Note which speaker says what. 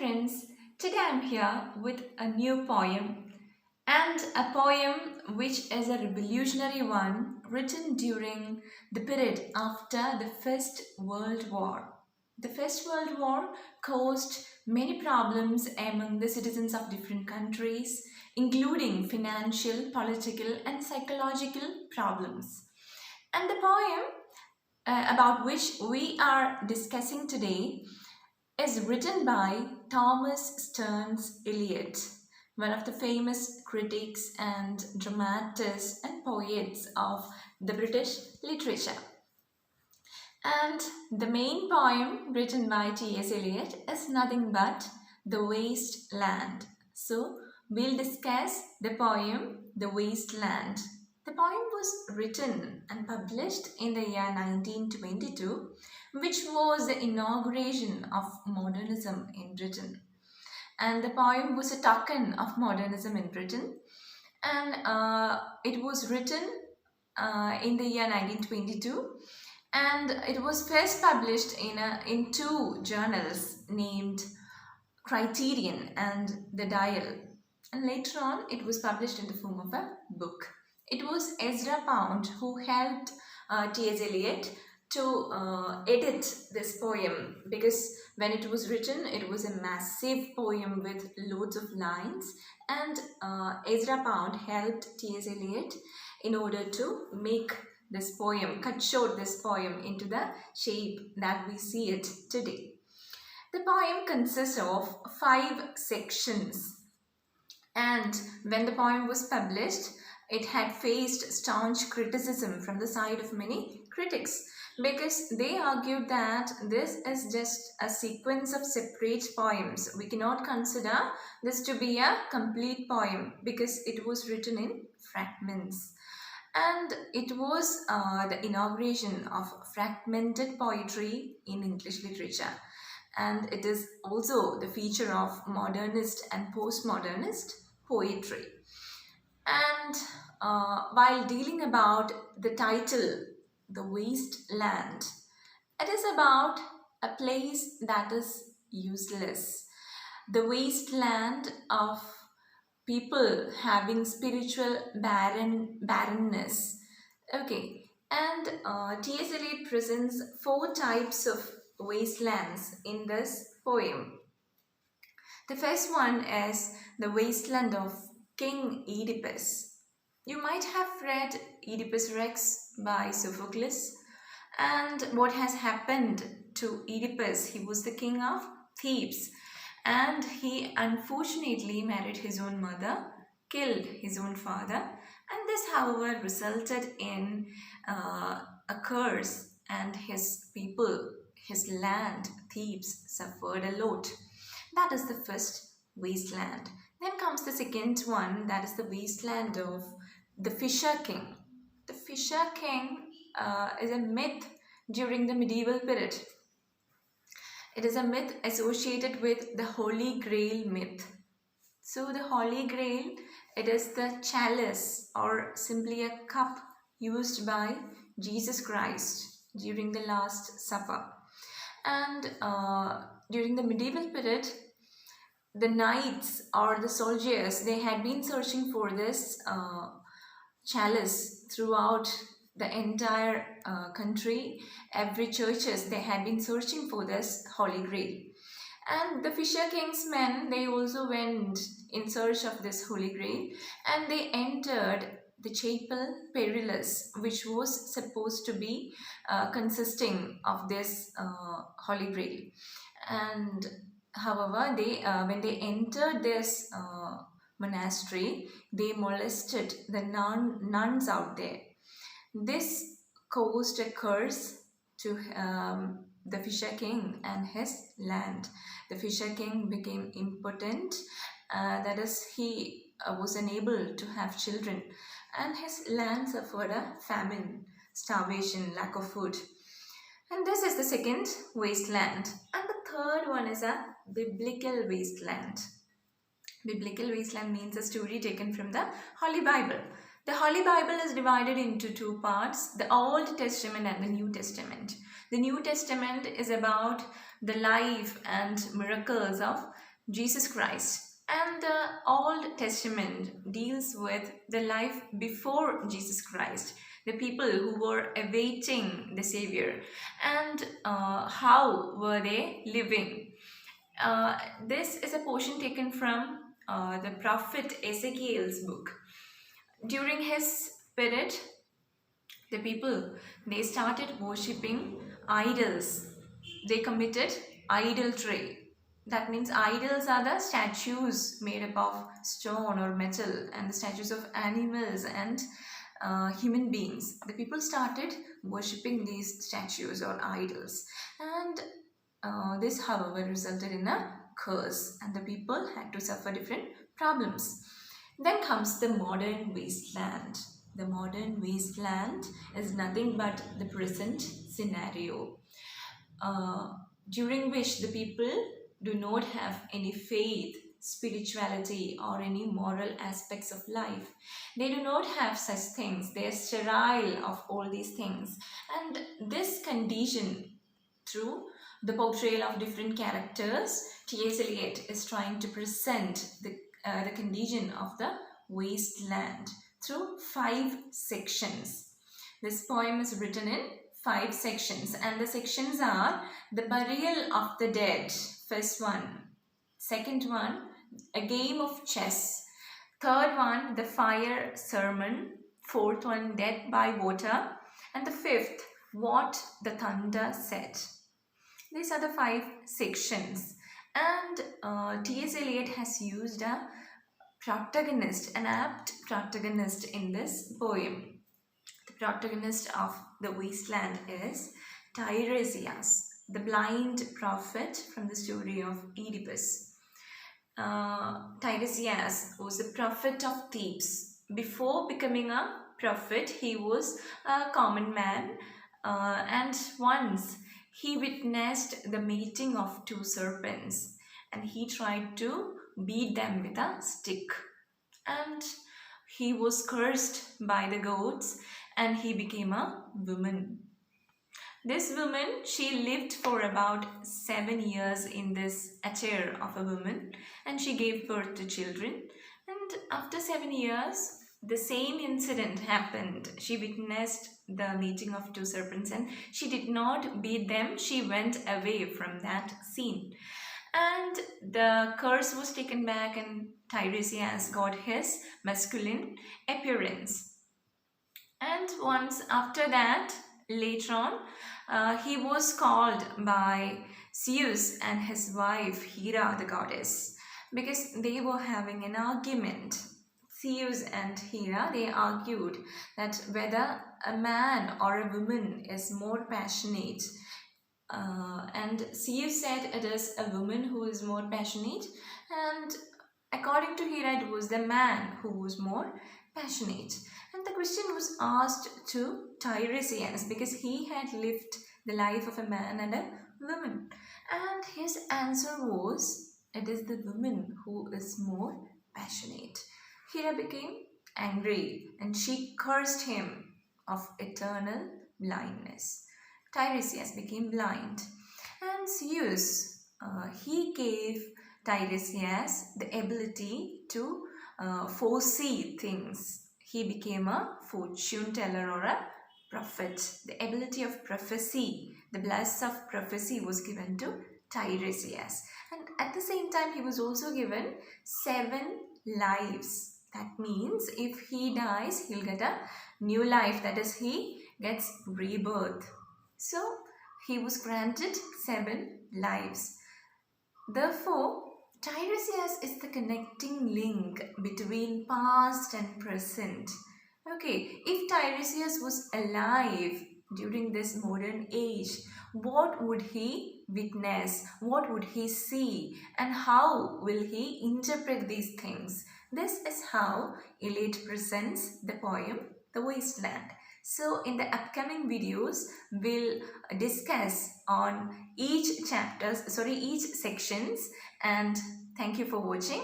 Speaker 1: friends, today I'm here with a new poem and a poem which is a revolutionary one written during the period after the First World War. The First World War caused many problems among the citizens of different countries, including financial, political, and psychological problems. And the poem about which we are discussing today is written by Thomas Stearns Eliot, one of the famous critics and dramatists and poets of the British literature. And the main poem written by T.S. Eliot is nothing but The Waste Land. So we'll discuss the poem The Waste Land. The poem was written and published in the year 1922, which was the inauguration of modernism in Britain. And the poem was a token of modernism in Britain, and it was written in the year 1922, and it was first published in two journals named Criterion and The Dial, and later on it was published in the form of a book. It was Ezra Pound who helped T.S. Eliot to edit this poem, because when it was written it was a massive poem with loads of lines, and Ezra Pound helped T.S. Eliot in order to make this poem, cut short this poem into the shape that we see it today. The poem consists of 5 sections, and when the poem was published, it had faced staunch criticism from the side of many critics, because they argued that this is just a sequence of separate poems. We cannot consider this to be a complete poem because it was written in fragments. And it was the inauguration of fragmented poetry in English literature. And it is also the feature of modernist and postmodernist poetry. And while dealing about the title, The Waste Land, it is about a place that is useless. The wasteland of people having spiritual barrenness. Okay, and T.S. Eliot presents 4 types of wastelands in this poem. The first one is the wasteland of King Oedipus. You might have read Oedipus Rex by Sophocles, and what has happened to Oedipus? He was the king of Thebes, and he unfortunately married his own mother, killed his own father, and this, however, resulted in a curse, and his people, his land, Thebes, suffered a lot. That is the first wasteland. Then comes the second one, that is the wasteland of the Fisher King. The Fisher King is a myth during the medieval period. It is a myth associated with the Holy Grail myth. So the Holy Grail, it is the chalice or simply a cup used by Jesus Christ during the Last Supper. And during the medieval period, the knights or the soldiers, they had been searching for this chalice throughout the entire country. Every churches, they had been searching for this Holy Grail. And the Fisher King's men, they also went in search of this Holy Grail, and they entered the chapel perilous, which was supposed to be consisting of this Holy Grail. And however, they when they entered this monastery, they molested the nuns out there. This caused a curse to the Fisher King and his land. The Fisher King became impotent, that is, he was unable to have children, and his land suffered a famine, starvation, lack of food. And this is the second wasteland. And the third one is a biblical wasteland. Biblical wasteland means a story taken from the Holy Bible. The Holy Bible is divided into 2 parts, the Old Testament and the New Testament. The New Testament is about the life and miracles of Jesus Christ. And the Old Testament deals with the life before Jesus Christ, the people who were awaiting the Savior, and how were they living. This is a portion taken from the prophet Ezekiel's book. During his period, the people, they started worshipping idols. They committed idolatry. That means idols are the statues made up of stone or metal, and the statues of animals and human beings. The people started worshipping these statues or idols, and this, however, resulted in a curse, and the people had to suffer different problems. Then comes the modern wasteland. The modern wasteland is nothing but the present scenario, uh, during which the people do not have any faith, spirituality, or any moral aspects of life. They do not have such things. They are sterile of all these things. And this condition, through the portrayal of different characters, T.S. Eliot is trying to present the condition of the wasteland through 5 sections. This poem is written in 5 sections, and the sections are the burial of the dead, first one. Second one, a game of chess. Third one, the fire sermon. Fourth one, death by water. And the fifth, what the thunder said. These are the 5 sections. And T.S. Eliot has used a protagonist, an apt protagonist in this poem. The protagonist of the wasteland is Tiresias, the blind prophet from the story of Oedipus. Tiresias was a prophet of Thebes. Before becoming a prophet, he was a common man, and once he witnessed the mating of 2 serpents, and he tried to beat them with a stick, and he was cursed by the gods, and he became a woman. This woman, she lived for about 7 years in this attire of a woman, and she gave birth to children. And after 7 years, the same incident happened. She witnessed the meeting of 2 serpents, and she did not beat them. She went away from that scene. And the curse was taken back, and Tiresias got his masculine appearance. And once after that, later on, he was called by Zeus and his wife Hera, the goddess, because they were having an argument. Zeus and Hera, they argued that whether a man or a woman is more passionate. And Zeus said it is a woman who is more passionate, and according to Hera, it was the man who was more passionate. And the question was asked to Tiresias because he had lived the life of a man and a woman. And his answer was, it is the woman who is more passionate. Hera became angry and she cursed him of eternal blindness. Tiresias became blind. And Zeus, he gave Tiresias the ability to foresee things. He became a fortune teller or a prophet. The ability of prophecy, the bless of prophecy was given to Tiresias. And at the same time, he was also given 7 lives. That means if he dies, he'll get a new life. That is, he gets rebirth. So, he was granted 7 lives. Therefore, Tiresias is the connecting link between past and present. Okay, if Tiresias was alive during this modern age, what would he witness? What would he see? And how will he interpret these things? This is how Eliot presents the poem, The Wasteland. So in the upcoming videos, we'll discuss on each sections, and thank you for watching.